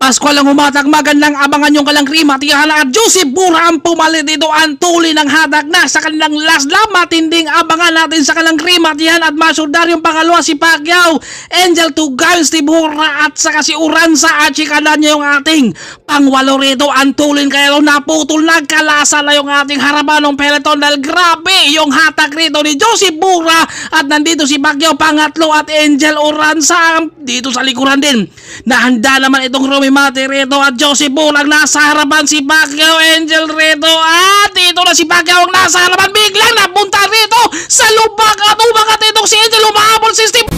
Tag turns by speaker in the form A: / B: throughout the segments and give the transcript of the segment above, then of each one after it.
A: Pascual ang humatak, magandang abangan yung kalang Rima, Tihala at Joseph Bura ang pumalit dito ang tuli ng hatak na sa kanilang last lap. Matinding abangan natin sa kalang Rima, Tihala at Masudar yung pangalawa si Pacquiao, Angel Tugal, Steve Bura at saka si Uranza at chikalan niya yung ating pangwalo rito ang tulin kaya naputol nagkalasa na yung ating harapan ng peloton dahil grabe yung hatak rito ni Joseph Bura at nandito si Pacquiao pangatlo at Angel Uranza dito sa likuran din. Nahanda naman itong Romy Mate Reto at Joseph Bulag nasa harapan si Pacquiao, Angel Reto at dito na si Pacquiao ang nasa harapan, biglang napunta rito sa lubak at umakat itong si Angel, umahabol si Steve.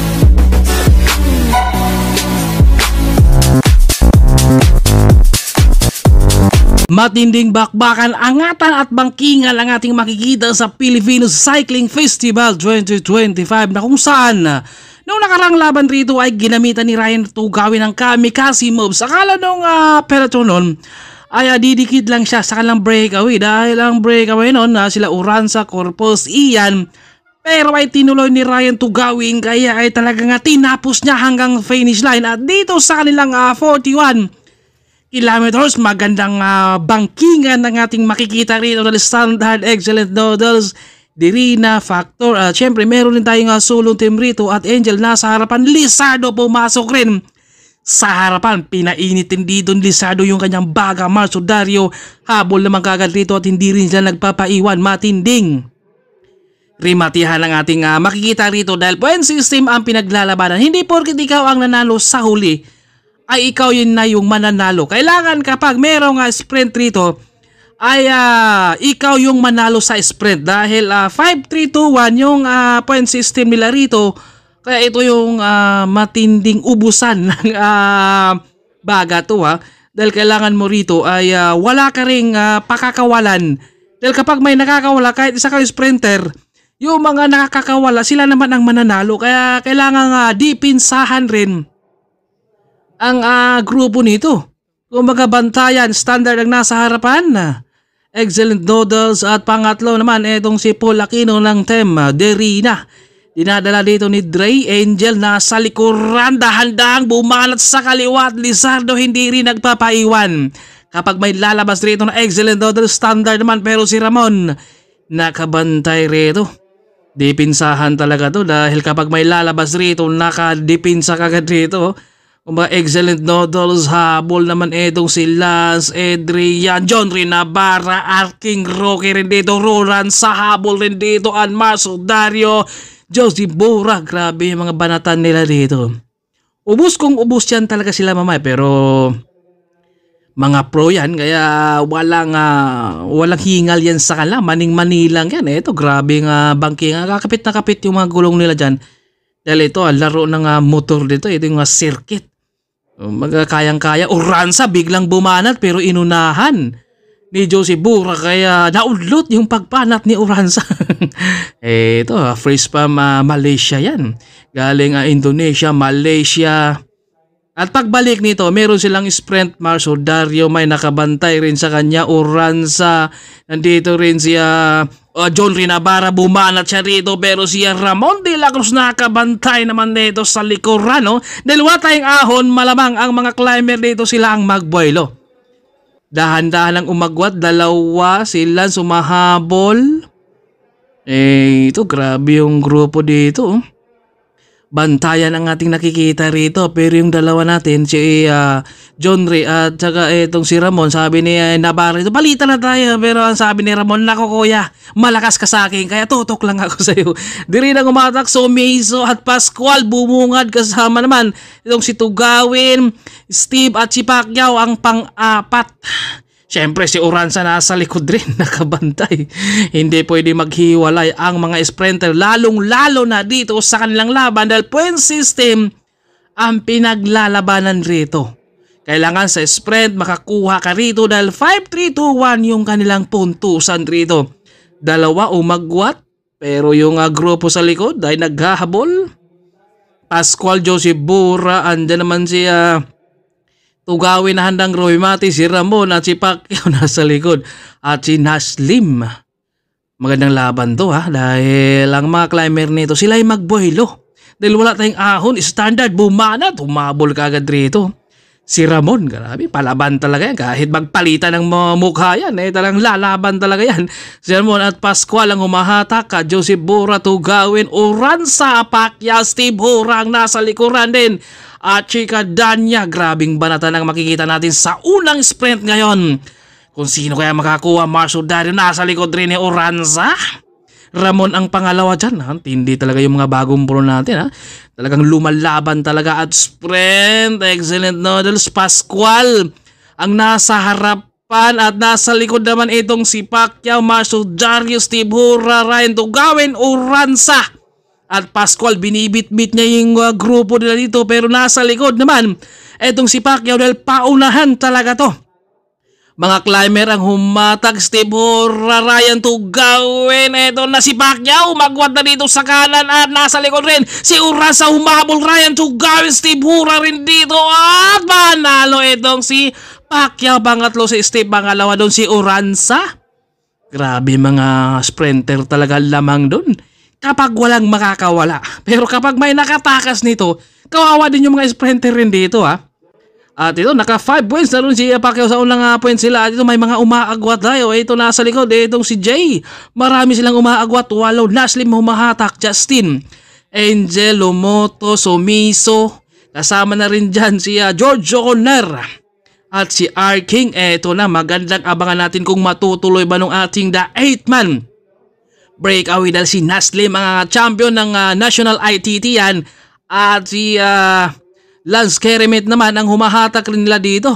A: Matinding bakbakan, angatan at bangkingan ang ating makikita sa Filipino Cycling Festival 2025 na kung saan noong nakarang laban rito ay ginamitan ni Ryan Tugawin ng kamikaze moves. Akala nung peloton nun ay didikit lang siya sa kanilang breakaway dahil ang breakaway nun sila Uranza, Corpus, Ian. Pero ay tinuloy ni Ryan Tugawin kaya ay talagang tinapos niya hanggang finish line at dito sa kanilang 41 kilometers, magandang bangkingan ng ating makikita rito ng Standard, Excellent Noodles, Dirina, Factor at syempre meron din tayong sulong team rito at Angel nasa harapan. Lizardo pumasok rin sa harapan, pinainit din dito Lizardo yung kanyang baga. Marsudario habol naman kagad rito at hindi rin sila nagpapaiwan. Matinding rimatihan ang ating makikita rito dahil point system ang pinaglalabanan. Hindi porket ikaw ang nanalo sa huli ay ikaw yun na yung mananalo. Kailangan kapag merong sprint rito ay ikaw yung manalo sa sprint dahil 5-3-2-1 yung point system nila rito. Kaya ito yung matinding ubusan ng baga to dahil kailangan mo rito ay wala ka ring pakakawalan. Dahil kapag may nakakawala kahit isa kang sprinter, yung mga nakakawala sila naman ang mananalo. Kaya kailangan dipinsahan rin ang grupo nito. Kung magabantayan, Standard ang nasa harapan, Excellent Noodles at pangatlo naman itong si Paul Aquino ng team Derina. Dinadala dito ni Dre. Angel nasa likuran, dahan-dahang bumanat sa kaliwa at Lizardo hindi rin nagpapaiwan. Kapag may lalabas rito na Excellent Noodles, Standard naman, pero si Ramon nakabantay rito. Dipinsahan talaga to dahil kapag may lalabas rito nakadipinsa kagad rito. Excellent Noodles habol naman itong si Lance Adrian, John Rinabara, Arking Rocky rin dito, Roland sa habol rin dito, Anmaso Dario, Joseph Bura. Grabe yung mga banatan nila dito. Ubus kung ubus yan talaga sila mamay, pero mga pro yan kaya walang hingal yan sa kanila, maning-manilang yan. Ito grabe nga bangking, kakapit na kapit yung mga gulong nila dyan dahil ito laro ng motor dito, ito yung circuit. Magkayang-kaya. Uranza biglang bumanat pero inunahan ni Joseph Bura kaya naudlot yung pagpanat ni Uranza. Ito fresh pa Malaysia yan. Galing Indonesia, Malaysia. At pagbalik nito, meron silang sprint. Marsudario may nakabantay rin sa kanya. Uranza, nandito rin siya John Rinabara, bumanat siya rito, pero siya Ramon de la Cruz nakabantay naman dito sa likuran. Dahil wala tayong ahon, malamang ang mga climber dito sila ang magboylo. Dahan-dahan ang umagwat, dalawa sila sumahabol. Ito grabe yung grupo dito. Bantayan ang ating nakikita rito, pero yung dalawa natin si John Ray at saka itong si Ramon, sabi ni Navarro, ito palitan na tayo, pero ang sabi ni Ramon, nako kuya, malakas ka sa akin kaya tutok lang ako sa iyo. Diri na umatak Somiso at Pascual, bumungad kasama naman itong si Tugawin, Steve at si Pacquiao ang pang-apat. Siyempre si Uranza nasa likod rin, nakabantay. Hindi pwede maghiwalay ang mga sprinter, lalong-lalo na dito sa kanilang laban dahil point system ang pinaglalabanan rito. Kailangan sa sprint makakuha ka rito dahil 5-3-2-1 yung kanilang puntusan rito. Dalawa umagwat, pero yung grupo sa likod ay naghahabol. Pascual, Joseph Bura, andyan naman si Tugawin na handang Roy Mati, si Ramon at si Pacquiao nasa likod at si Naslim. Magandang laban to dahil ang mga climber nito sila ay magboylo. Dahil wala tayong ahon, Standard bumanat, humabol kagad rito Si Ramon, grabe, palaban talaga yan. Kahit magpalitan ng mga mukha yan, talagang lalaban talaga yan. Si Ramon at Pascual ang humahatak. Joseph Bora, Tugawin, Uransa, Pacquiao, Steve Hora ang nasa likuran din. At Chika Danya, grabing banatan ang makikita natin sa unang sprint ngayon. Kung sino kaya makakuha, Marcio Dario, nasa likod rin ni Uransa. Ramon ang pangalawa dyan. Tindi talaga yung mga bagong pro natin. Talagang lumalaban talaga at sprint. Excellent noodles. Pascual ang nasa harapan at nasa likod naman itong si Pacquiao, Marcio Dario, Steve Hora, Ryan Tugawin, Uransa. At Pascual, binibit-bit niya yung grupo nila dito pero nasa likod naman itong si Pacquiao dahil paunahan talaga to. Mga climber ang humatag, Steve Hora, Ryan Tugawin. Eto na si Pacquiao, magwad na dito sa kanan at nasa likod rin. Si Uransa humahabol, Ryan Tugawin, Steve Hora rin dito. At manalo itong si Pacquiao. Pangatlo si Steve, pangalawa doon si Uransa. Grabe mga sprinter talaga lamang doon. Kapag walang makakawala. Pero kapag may nakatakas nito, kawawa din yung mga sprinter rin dito At ito, naka 5 points na rin si Pacquiao sa unang points sila. At ito, may mga umaagwat tayo. Ito, nasa likod. Itong si Jay. Marami silang umaagwat. Walo, Naslim humahatak. Justin, Angel, Lomoto, Sumiso. Kasama na rin dyan si Giorgio Conner. At si R. King. Ito na, magandang abangan natin kung matutuloy ba nung ating The 8-man breakaway dahil si Naslim ang champion ng National ITT yan. At si Lance Keremet naman ang humahatak rin nila dito.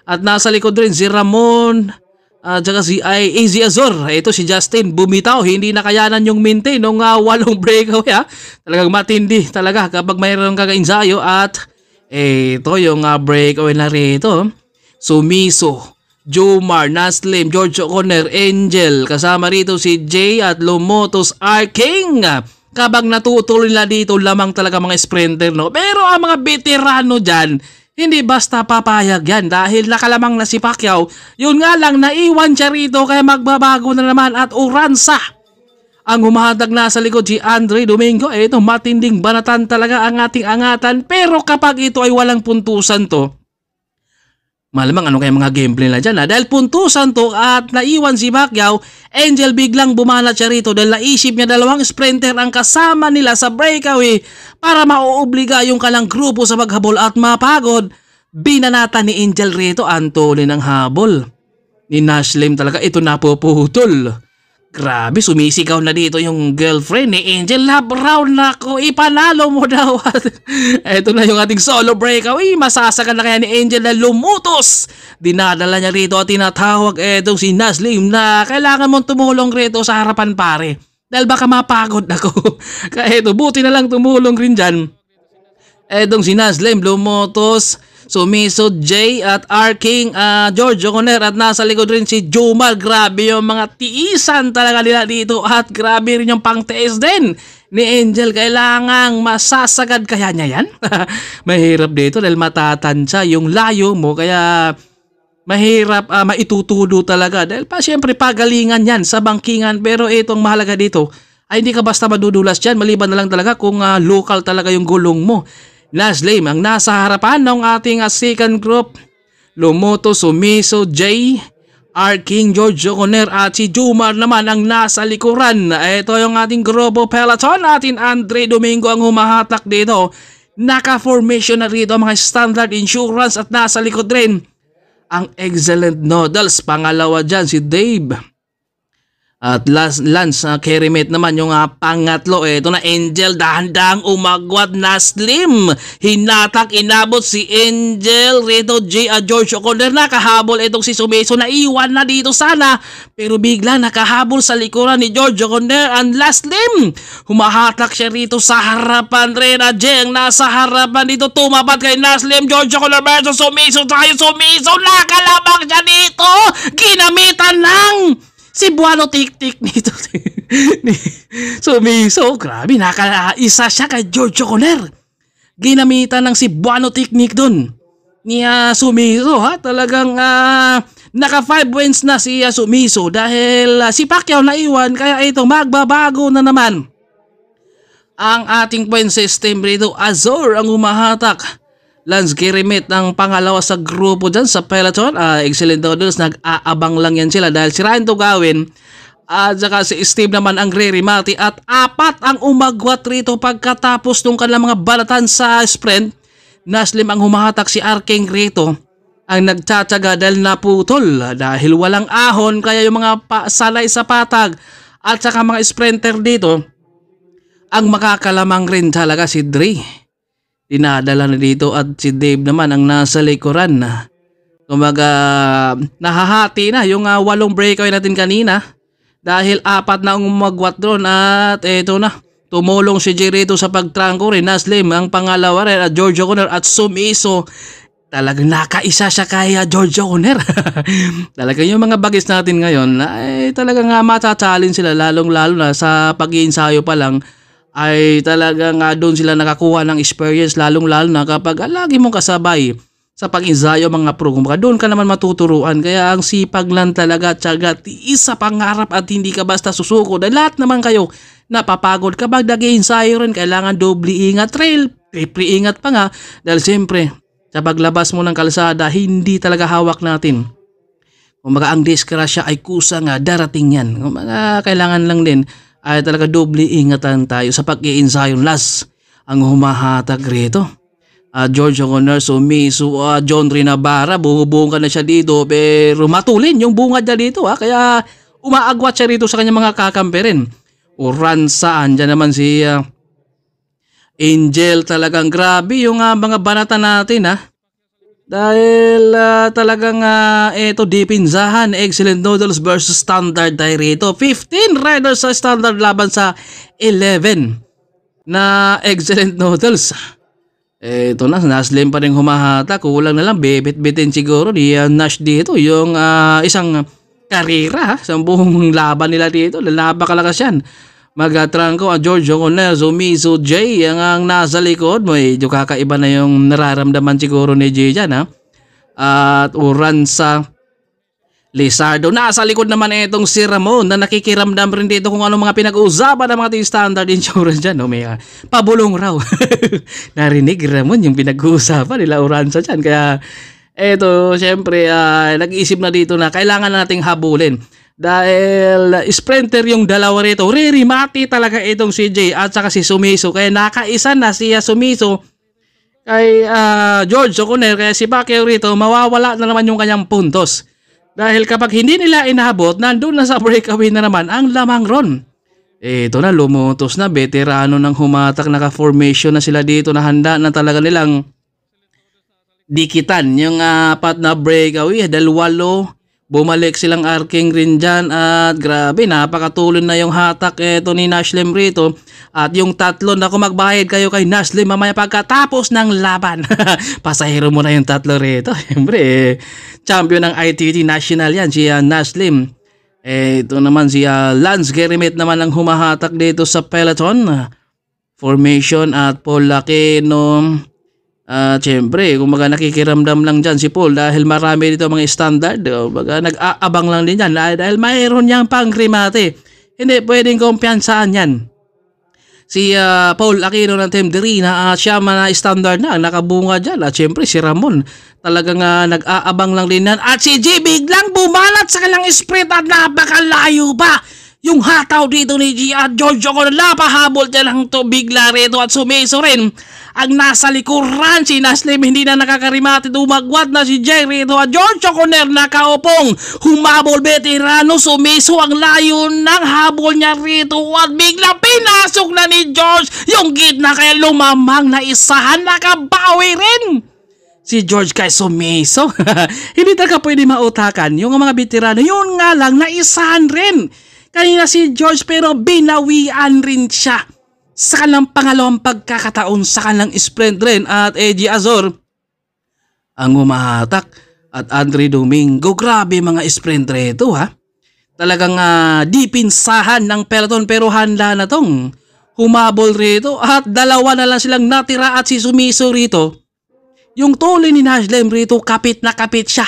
A: At nasa likod rin si Ramon at saka si AZ Azor. Ito si Justin bumitaw. Hindi nakayanan yung maintain nung 8 breakaway Talagang matindi talaga kapag mayroon kakainsayo. At ito yung breakaway na rito. Sumiso, Jomar, Naslim, Giorgio Conner, Angel. Kasama rito si Jay at Lomotos R. King. Kapag natutuloy nila dito, lamang talaga mga sprinter, no? Pero ang mga veterano dyan, hindi basta papayag yan dahil nakalamang na si Pacquiao. Yun nga lang, naiwan siya rito kaya magbabago na naman at Uransa ang humahatag na sa likod si Andre Domingo. Ito, matinding banatan talaga ang ating angatan. Pero kapag ito ay walang puntusan to, malamang ano kaya mga gameplay na dyan dahil puntusan to at naiwan si Pacquiao. Angel biglang bumanat siya rito dahil naisip niya dalawang sprinter ang kasama nila sa breakaway para mauobliga yung kalang grupo sa maghabol at mapagod. Binanata ni Angel rito ang tuloy ng habol ni Naslim talaga. Ito napuputol. Grabe, sumisigaw na dito yung girlfriend ni Angel. Love round na ako, ipanalo mo daw. Ito na yung ating solo breakaway. Masasagan na kaya ni Angel na lumutos. Dinadala niya rito at tinatawag etong si Naslim na kailangan mong tumulong rito sa harapan pare. Dahil baka mapagod ako. Kaya ito, buti na lang tumulong rin dyan. Etong si Naslim, lumutos. Sumiso, Jay at R. King, Giorgio Conner at nasa likod rin si Jomar. Grabe yung mga tiisan talaga nila dito at grabe rin yung pang-tiis din ni Angel. Kailangang masasagad kaya niya yan? Mahirap dito dahil matatansya yung layo mo kaya mahirap maitutulo talaga dahil pa siyempre pagalingan yan sa bangkingan. Pero itong mahalaga dito ay hindi ka basta madudulas dyan maliban na lang talaga kung local talaga yung gulong mo. Naslim ang nasa harapan ng ating second group. Lomoto, Sumiso, Jay, R. King, Giorgio Conner at si Jomar naman ang nasa likuran. Ito yung ating grupo peloton. Atin Andre Domingo ang humahatak dito. Naka-formation na rito mga Standard Insurance at nasa likod rin ang Excellent Noodles. Pangalawa dyan si Dave. At Lance Keremet naman yung pangatlo. Ito na Angel, dahan-dahang umagwat. Naslim, hinatak, inabot si Angel. Rito J. Giorgio Conner, nakahabol itong si Sumiso. Naiwan na dito sana. Pero bigla nakahabol sa likuran ni Giorgio Conner. And Naslim, humahatak siya rito sa harapan. Rena J. ang nasa harapan dito. Tumapat kay Naslim. Giorgio Conner versus Sumiso. Tayo Sumiso, nakalabang siya dito. Ginamitan ng si Buano Tik-Tik nito. Sumiso, grabe, nakaisa siya kay Giorgio Conner. Ginamitan ng si Buano Tik-Tik dun. Ni Sumiso talagang naka 5 wins na si Sumiso dahil si Pacquiao naiwan kaya ito magbabago na naman ang ating point system rito. Azor ang humahatak. Lance Gerimet ang pangalawa sa grupo dyan sa peloton. Excellent Noodles, nag-aabang lang yan sila dahil si Ryan Tugawin at saka si Steve naman ang re-remati at apat ang umagwat rito pagkatapos ng kanilang mga balatan sa sprint. Naslim ang humahatak, si Arking rito ang nagtsatsaga dahil naputol dahil walang ahon, kaya yung mga salay sa patag at saka mga sprinter dito ang makakalamang rin talaga si Dre. Dinadala na dito at si Dave naman ang nasa likuran na. Kumaga nahahati na yung 8 breakaway natin kanina dahil 4 na ang umagwat doon at eto na. Tumulong si Jay rito sa pagtrangko rin. Naslim ang pangalawa rin at George O'Connor at Sumiso. Talagang nakaisa siya kay George O'Connor. Talagang yung mga bagis natin ngayon ay talagang matachallenge sila lalong-lalo na sa pag-iinsayo pa lang ay talagang doon sila nakakuha ng experience lalong-lalo na kapag lagi mong kasabay sa pag-ensayo mga pro. Kumbaga doon ka naman matuturuan. Kaya ang sipag lang talaga, tiyaga, tiis sa pangarap at hindi ka basta susuko. Dahil lahat naman kayo napapagod kapag nag-iensayo rin. Kailangan doble ingat, triple ingat pa nga. Dahil siyempre sa paglabas mo ng kalsada, hindi talaga hawak natin. Kumbaga ang diskrasya ay kusang darating yan. Kumbaga kailangan lang din ay talaga doble ingatan tayo sa pag-iensayo. Last ang humahatag rito. George O'Connor, Sumiso, John Rinabara, bumubuong na siya dito pero matulin yung bunga niya dito. Kaya umaagwat siya rito sa kanyang mga kakamperin. Uransa, andyan naman si Angel, talagang grabe yung mga banata natin dahil talagang eto dipinsahan. Excellent Noodles versus Standard tayo rito. 15 riders sa Standard laban sa 11 na Excellent Noodles. Eto na, Naslim pa rin humahata. Kulang na lang, bebit-bitin siguro ni Nash dito yung isang karira sa buong laban nila dito. Napakalakas yan. Magtrangko George O'Connor, Sumiso, Jay ang nasa likod. Medyo kakaiba na yung nararamdaman siguro ni Jay dyan At Uransa, Lizardo. Nasa likod naman itong si Ramon na nakikiramdam rin dito kung ano mga pinag-uusapan ng mga team standard insurance dyan. May pabulong raw. Narinig Ramon yung pinag-uusapan nila Uransa dyan. Kaya eto syempre nag-iisip na dito na kailangan nating habulin. Dahil sprinter yung dalawa rito. Re-remati talaga itong si Jay at saka si Sumiso. Kaya nakaisa na si Sumiso kay George O'Connor. Kaya si Pacquiao rito mawawala na naman yung kanyang puntos. Dahil kapag hindi nila inahabot, nandun na sa breakaway na naman ang lamang ron. Ito na, lumutos na. Veterano ng humatak. Naka-formation na sila dito na handa na talaga nilang dikitan yung 4 na breakaway. Dahil 8 bumalik silang Arking rin dyan at grabe, napakatuloy na yung hatak ni Naslim rito. At yung 3 na kung magbayad kayo kay Naslim mamaya pagkatapos ng laban. Pasahero mo na yung 3 rito. Siyempre, champion ng ITT National yan, si Naslim. Ito naman si Lance Gerimet naman ang humahatak dito sa peloton. Formation at Paul Lacino. Siyempre, kung nakikiramdam lang dyan si Paul dahil marami dito mga standard, nag-aabang lang din yan dahil mayroon niyang pang-remate. Hindi pwedeng kumpiyansaan yan. Si Paul Aquino ng Team Derina, siya man standard na, nakabunga dyan. At siyempre si Ramon, talagang nag-aabang lang din yan. At si G biglang bumalat sa kanyang sprint at napakalayo pa. Yung hataw dito ni G at George O'Connor, napahabol niya lang to bigla rito at Sumiso rin. Ang nasa likuran si Naslim hindi na nakakarimati, dumagwat na si Jay rito at George O'Connor nakaupong. Humabol veterano, Sumiso ang layo ng habol niya rito at bigla pinasok na ni George yung gitna kaya lumamang na isahan, nakabawi rin si George kay Sumiso. Hindi talaga pwede mautakan yung mga veterano, yun nga lang naisahan rin kanina si George pero binawian rin siya sa kanilang pangalawang pagkakataon sa kanilang sprint rin. At Eji Azor ang umahatak at Andre Domingo. Grabe mga sprint rito Talagang dipinsahan ng peloton pero handa na tong humabol rito at 2 na lang silang natira at si Sumiso rito. Yung tuloy ni Naslim rito kapit na kapit siya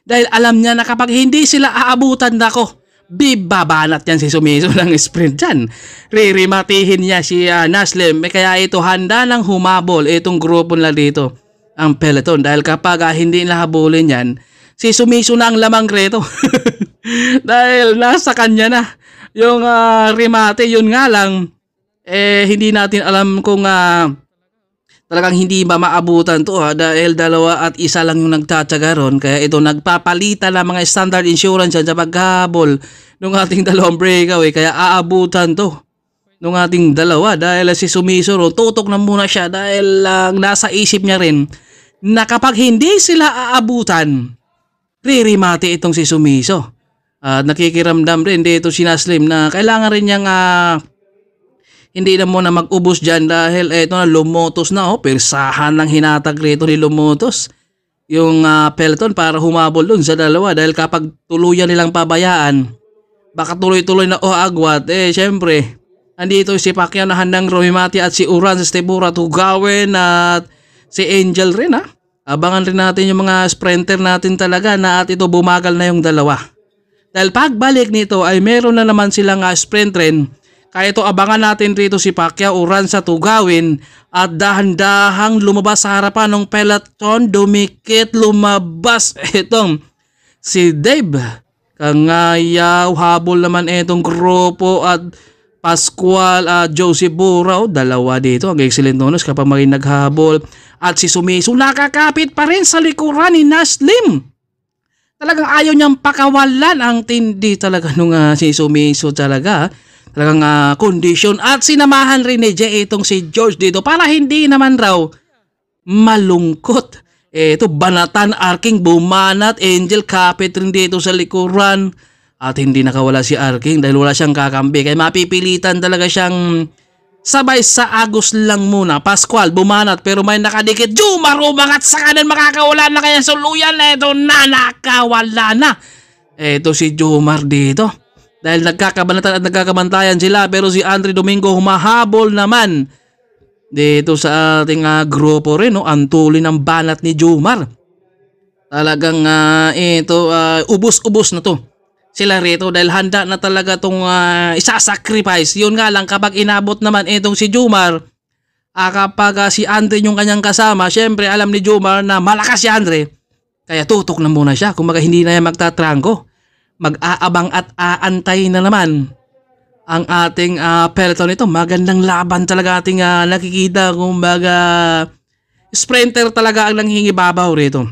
A: dahil alam niya na kapag hindi sila aabutan nako, bibabanat yan si Sumiso ng sprint dyan. Ririmatihin niya si Naslim. Kaya ito handa ng humabol itong grupo nila dito. ang peloton dahil kapag hindi nahabulin yan, si Sumiso na ang lamang reto. Dahil nasa kanya na yung remate. Yun nga lang, hindi natin alam kung talagang hindi ba maabutan to dahil 2 at 1 lang yung nagtatsaga ron. Kaya ito nagpapalitan ng mga standard insurance yan sa paghabol ng ating 2 breakaway. Kaya aabutan to ng ating 2 dahil si Sumiso ron, tutok na muna siya dahil nasa isip niya rin na kapag hindi sila aabutan, ririmate itong si Sumiso. At nakikiramdam rin dito si Naslim na kailangan rin niyang hindi na muna mag-ubos dyan dahil eto na Lumotos na persahan ng hinatag rito ni Lumotos yung peloton para humabol dun sa 2 dahil kapag tuluyan nilang pabayaan baka tuloy-tuloy na agwat syempre andito si Pacquiao na handang Romy Mati at si Uran sa Stebura Tugawin at si Angel rin abangan rin natin yung mga sprinter natin talaga na at ito bumagal na yung 2 dahil pagbalik nito ay meron na naman silang sprint rin. Kaya ito abangan natin rito si Pacquiao, Uran sa Tugawin at dahan-dahang lumabas sa harapan ng peloton, dumikit lumabas itong si Dave Kangayaw, habol naman itong grupo at Pascual at Josie Burao, 2 dito, ang excellent bonus kapag maging naghabol at si Sumiso nakakapit pa rin sa likuran ni Naslim. Talagang ayaw niyang pakawalan ang tindi talaga nung si Sumiso talaga. Talagang condition at sinamahan rin ni Jay itong si George dito para hindi naman raw malungkot. Ito banatan, Arking bumanat, Angel kapit rin dito sa likuran at hindi nakawala si Arking dahil wala siyang kakampi. Kaya mapipilitan talaga siyang sabay sa Agos lang muna. Pascual bumanat pero may nakadikit. Jumar umangat sa kanan, makakawala na kaya suluyan na ito na nakawala na. Ito si Jumar dito. Dahil nagkakabanatan at nagkakabantayan sila pero si Andre Domingo humahabol naman dito sa ating grupo rin. Antuli ng banat ni Jumar. Talagang ito ubos-ubos na to sila rito dahil handa na talaga itong isasacrifice. Yun nga lang kapag inabot naman itong si Jumar, kapag si Andre yung kanyang kasama, syempre alam ni Jumar na malakas si Andre. Kaya tutok na muna siya. Kung hindi na yan magtatrangko, mag-aabang at aantay na naman ang ating peloton ito. Magandang laban talaga ating nakikita. Kumbaga sprinter talaga ang nanghingibabaw rito.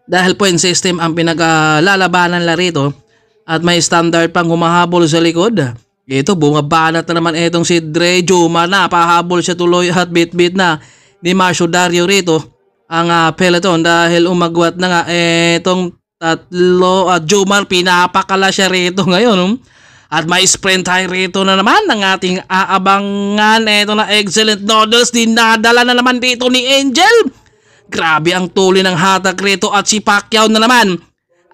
A: Dahil point system ang pinaglalabanan la rito at may standard pang humahabol sa likod. Ito bumabanat na naman itong si Dre Jumar na pahabol siya tuloy at bit-bit na ni Marcio Dario rito ang peloton dahil umagwat na nga itong 3 at Jumar pinapakala siya rito ngayon. At may sprint high rito na naman ng ating aabangan. Ito na excellent noodles, dinadala na naman dito ni Angel. Grabe ang tuloy ng hatak rito at si Pacquiao na naman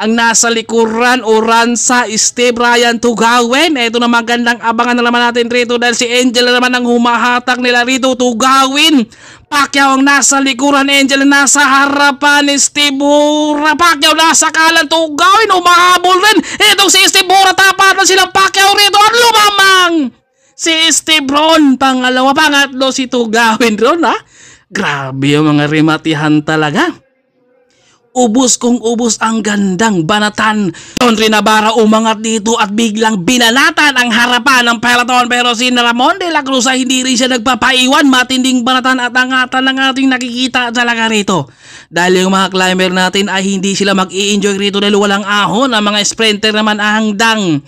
A: ang nasa likuran. Uran sa Steve Ryan Tugawin. Ito na magandang abangan na naman natin rito dahil si Angel na naman ang humahatak nila rito. Tugawin, Pacquiao ang nasa likuran, Angel nasa harapan ni Steve Bura. Pacquiao nasa kalan, Tugawin umahabol rin. Itong si Steve Bura, tapatan silang Pacquiao rito at lumamang si Steve Ron. Pangalawa, pangatlo si Tugawin ron Grabe yung mga rematihan talaga. Ubus kung ubus ang gandang banatan. John Rinabara umangat dito at biglang binanatan ang harapan ng peloton pero si Ramon de la Cruz ay hindi rin siya nagpapaiwan. Matinding banatan at angatan ng ating nakikita talaga rito. Dahil yung mga climber natin ay hindi sila mag-i-enjoy rito dahil walang ahon. Ang mga sprinter naman ahangdang.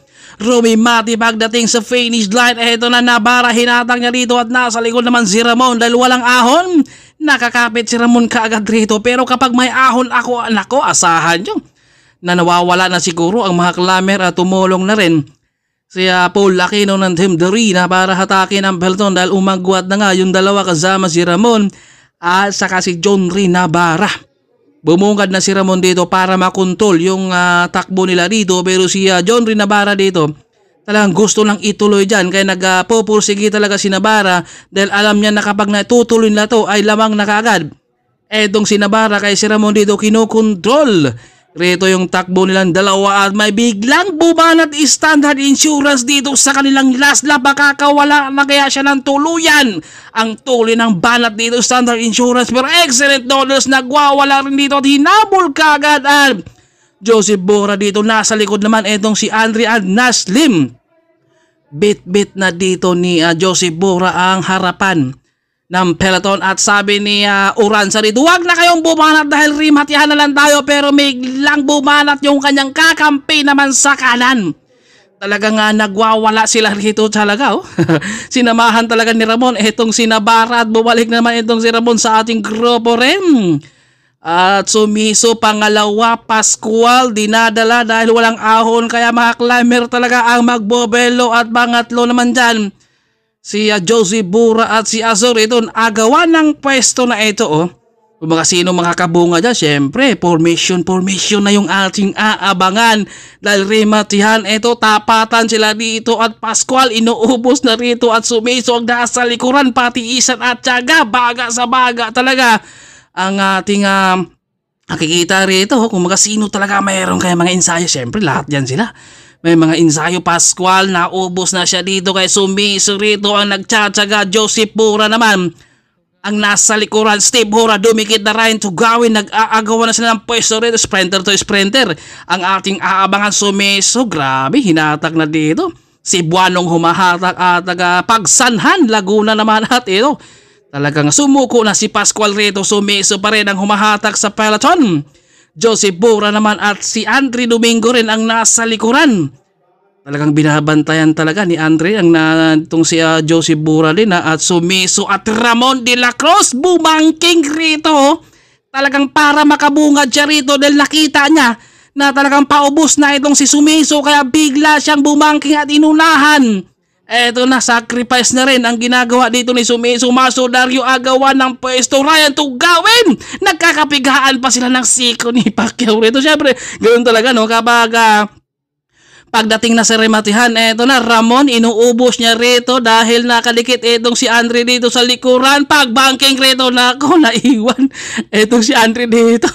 A: Romy Mati pagdating sa finish line. Eto na Nabara, hinatang niya rito at nasa likod naman si Ramon dahil walang ahon. Nakakapit si Ramon kaagad rito pero kapag may ahon ako, nako asahan nyo na nawawala na siguro ang mga climber at tumulong na rin si Paul Aquino ng Team Dorina para hatakin ang peloton dahil umagwat na nga yung 2 kasama si Ramon at saka si John Rinabara. Bumungad na si Ramon dito para makontrol yung takbo nila dito pero si John Rinabara dito talagang gusto lang ituloy dyan kaya nagpupursige talaga si Nabara dahil alam niya na kapag natutuloy na to ay lamang na kaagad. Etong si Nabara kay si Ramon dito kinukontrol Rito yung takbo nilang dalawa at may biglang bumanat Standard Insurance dito sa kanilang last lap. Makakawala na kaya siya ng tuluyan. Ang tuloy ng banat dito Standard Insurance, pero excellent noodles nagwawala rin dito at hinabol kagad at Joseph Bora dito. Nasa likod naman itong si Andre at Naslim. Bit-bit na dito ni Joseph Bora ang harapan ng peloton at sabi ni Uranza dito, huwag na kayong bumanat dahil rimatihan na lang tayo, pero may lang bumanat yung kanyang kakampi naman sa kanan. Talagang nagwawala sila rito talaga. Oh. Sinamahan talaga ni Ramon itong si Navarra at bumalik naman itong si Ramon sa ating grupo rin. At sumiso pangalawa, Pascual dinadala dahil walang ahon, kaya mga climber talaga ang magbobelo at pangatlo naman dyan si Joseph Bora at si Azor. Ito agawan ng pwesto na ito. Oh. Kung mga sino makakabunga dyan, syempre formation na yung ating aabangan dahil rimatihan ito, tapatan sila dito at Pascual inuubos na rito at sumiso ang nasa likuran, pati isan at tiyaga, baga sa baga talaga ang ating nakikita rito. Kung mga sino talaga mayroon kaya mga ensayo, syempre lahat yan sila. May mga ensayo. Pascual naubos na siya dito kay sumiso rito ang nagtsatsaga. Joseph Bora naman ang nasa likuran. Steve Bora dumikit na Ryan Tugawin, nag-aagawa na sila ng pwesto rito, sprinter to sprinter ang ating aabangan. Sumiso, grabe, hinatak na dito si Buanong, humahatak at Pagsanhan Laguna naman at ito talagang sumuko na si Pascual rito. Sumiso pa rin ang humahatak sa peloton. Joseph Bora naman at si Andre Domingo rin ang nasa likuran. Talagang binabantayan talaga ni Andre ang itong si Joseph Bora din at sumiso at Ramon de la Cruz bumangking rito. Talagang para makabungad siya rito dahil nakita niya na talagang paubos na itong si Sumiso, kaya bigla siyang bumangking at inunahan. Eto na, sacrifice na rin ang ginagawa dito ni Sumiso. Maso Dario agawan ng pwesto, Ryan Tugawin. Nagkakapigaan pa sila ng siko ni Pacquiao rito. Siyempre, ganoon talaga no, kapag pagdating na sa rematihan, eto na, Ramon inuubos niya rito dahil nakadikit itong si Andre dito sa likuran. Pagbanking rito, nako, naiwan itong si Andre dito.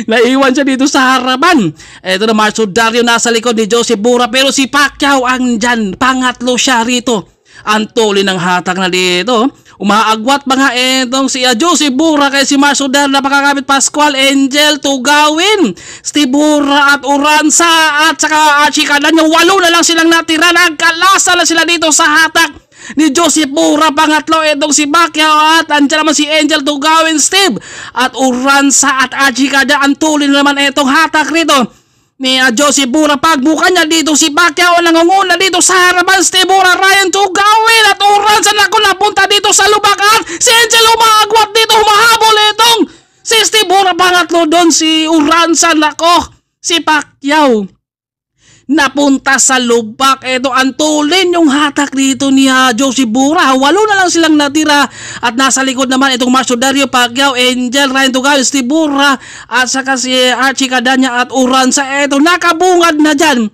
A: Naiwan siya dito sa harapan. Eto na, Marcio Dario nasa likod ni Joseph Bora, pero si Pacquiao ang dyan, pangatlo siya rito. Ang tuloy ng hatak na dito. Umaagwat pa nga itong si Joseph Bora kay si Marcio Dario, napakakabit Pascual, Angel Tugawin, Steve Bora at Uranza at saka Chikadan. Yung 8 na lang silang natira. Nagkalasa na sila dito sa hatak ni Joseph Bora. Pangatlo itong si Pacquiao at andyan naman si Angel Tugawin, Steve at Uranza at Chikadan. Ang tuloy naman itong hatak rito ni Joseph Bora. Pagbuka niya dito si Pacquiao, nangunguna dito sa harapan. Steve Bora, Ryan Tugawin at Uranza, nako, napunta dito sa lubakan. Si Angel umaagwat dito, humahabol itong si Steve Bora. Pangatlo doon si Uranza, nako, si Pacquiao napunta sa lubak. Ito ang tulin yung hatak dito ni Joseph Bora. 8 na lang silang natira at nasa likod naman itong Marcio Dario, Pacquiao, Angel, Ryan Tugawin, Steve Bora at saka si Chikadanya at Uranza. Ito, nakabungad na dyan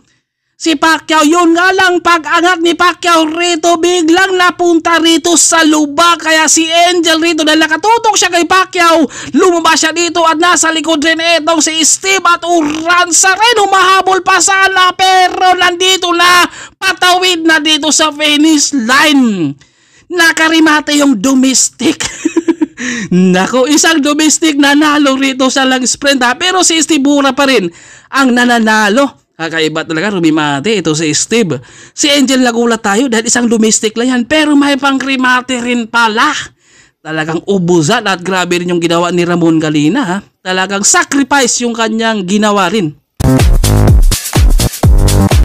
A: si Pacquiao. Yun nga lang, pag-angat ni Pacquiao rito, biglang napunta rito sa lubak. Kaya si Angel rito, dahil nakatutok siya kay Pacquiao, lumabas siya dito at nasa likod rin itong si Steve at Uranza rin. Humahabol pa sana pero nandito na, patawid na dito sa finish line. Nakarimate yung domestic. Nako, isang domestic nanalo rito sa lang sprint pero si Steve Bora pa rin ang nananalo. Kakaiba talaga, rumimate ito si Steve. Si Angel nagulat tayo dahil isang domestic lang yan, pero may pangrimate rin pala. Talagang ubusan at grabe rin yung ginawa ni Ramon Galina. Talagang sacrifice yung kanyang ginawa rin.